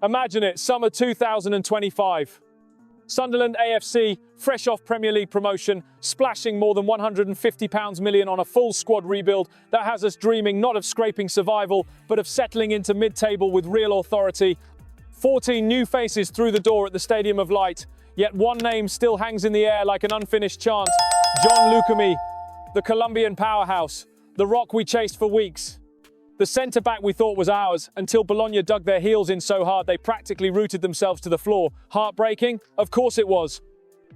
Imagine it, summer 2025. Sunderland A.F.C, fresh off Premier League promotion, splashing more than £150 million on a full squad rebuild that has us dreaming not of scraping survival, but of settling into mid-table with real authority. 14 new faces through the door at the Stadium of Light, yet one name still hangs in the air like an unfinished chant. John Lucumi, the Colombian powerhouse, the rock we chased for weeks. The centre-back we thought was ours, until Bologna dug their heels in so hard they practically rooted themselves to the floor. Heartbreaking? Of course it was.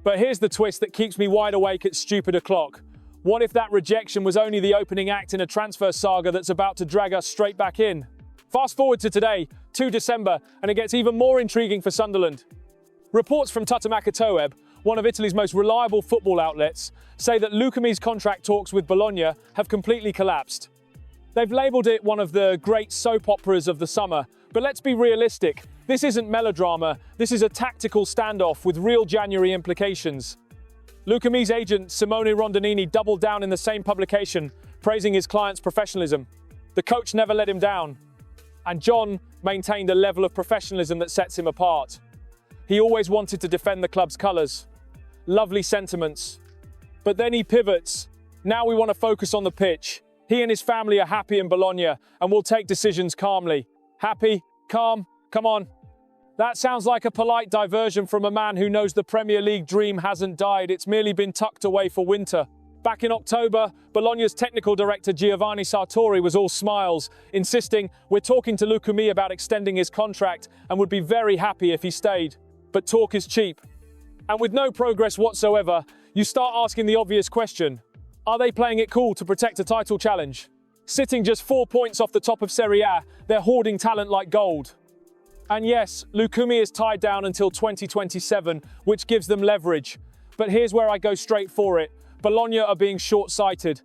But here's the twist that keeps me wide awake at stupid o'clock. What if that rejection was only the opening act in a transfer saga that's about to drag us straight back in? Fast forward to today, 2 December, and it gets even more intriguing for Sunderland. Reports from Tuttomaccatoeb, one of Italy's most reliable football outlets, say that Lucumi's contract talks with Bologna have completely collapsed. They've labelled it one of the great soap operas of the summer, but let's be realistic. This isn't melodrama, this is a tactical standoff with real January implications. Lucumi's agent, Simone Rondinini, doubled down in the same publication, praising his client's professionalism. The coach never let him down, and John maintained a level of professionalism that sets him apart. He always wanted to defend the club's colours. Lovely sentiments. But then he pivots. Now we want to focus on the pitch. He and his family are happy in Bologna and will take decisions calmly. Happy? Calm? Come on. That sounds like a polite diversion from a man who knows the Premier League dream hasn't died, it's merely been tucked away for winter. Back in October, Bologna's technical director Giovanni Sartori was all smiles, insisting, "We're talking to Lucumi about extending his contract and would be very happy if he stayed." But talk is cheap. And with no progress whatsoever, you start asking the obvious question. Are they playing it cool to protect a title challenge? Sitting just 4 points off the top of Serie A, they're hoarding talent like gold. And yes, Lucumi is tied down until 2027, which gives them leverage. But here's where I go straight for it. Bologna are being short-sighted.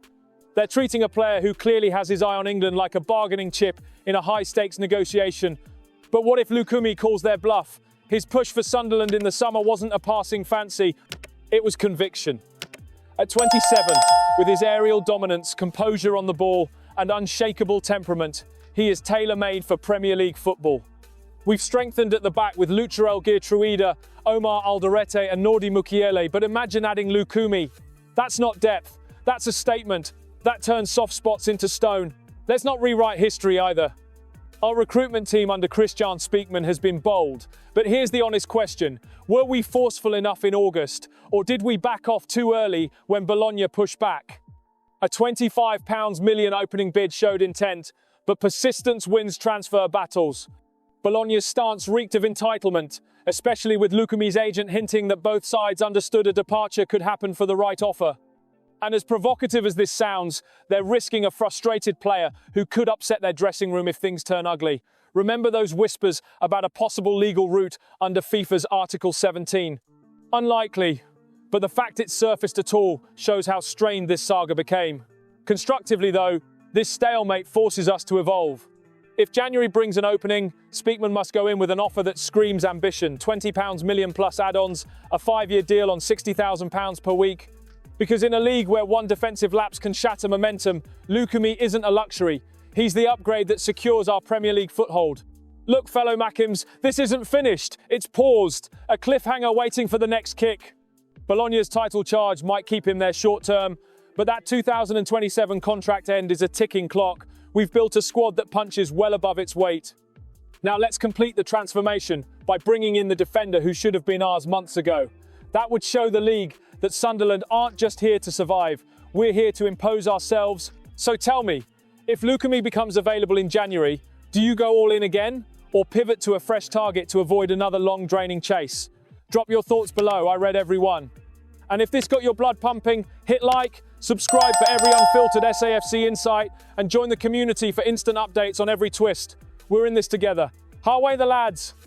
They're treating a player who clearly has his eye on England like a bargaining chip in a high-stakes negotiation. But what if Lucumi calls their bluff? His push for Sunderland in the summer wasn't a passing fancy, it was conviction. At 27, with his aerial dominance, composure on the ball, and unshakable temperament, he is tailor-made for Premier League football. We've strengthened at the back with Lucherel Geertruida, Omar Alderete and Nordi Mukiele, but imagine adding Lucumi. That's not depth, that's a statement. That turns soft spots into stone. Let's not rewrite history either. Our recruitment team under Christian Speakman has been bold, but here's the honest question. Were we forceful enough in August, or did we back off too early when Bologna pushed back? A £25 million opening bid showed intent, but persistence wins transfer battles. Bologna's stance reeked of entitlement, especially with Lucumi's agent hinting that both sides understood a departure could happen for the right offer. And as provocative as this sounds, they're risking a frustrated player who could upset their dressing room if things turn ugly. Remember those whispers about a possible legal route under FIFA's Article 17? Unlikely, but the fact it surfaced at all shows how strained this saga became. Constructively though, this stalemate forces us to evolve. If January brings an opening, Speakman must go in with an offer that screams ambition, £20 million plus add-ons, a 5-year deal on £60,000 per week. Because in a league where one defensive lapse can shatter momentum, Lucumi isn't a luxury. He's the upgrade that secures our Premier League foothold. Look, fellow Mackems, this isn't finished. It's paused. A cliffhanger waiting for the next kick. Bologna's title charge might keep him there short term, but that 2027 contract end is a ticking clock. We've built a squad that punches well above its weight. Now let's complete the transformation by bringing in the defender who should have been ours months ago. That would show the league that Sunderland aren't just here to survive, we're here to impose ourselves. So tell me, if Lucumi becomes available in January, do you go all in again, or pivot to a fresh target to avoid another long draining chase? Drop your thoughts below, I read every one. And if this got your blood pumping, hit like, subscribe for every unfiltered SAFC insight, and join the community for instant updates on every twist. We're in this together. Away the lads!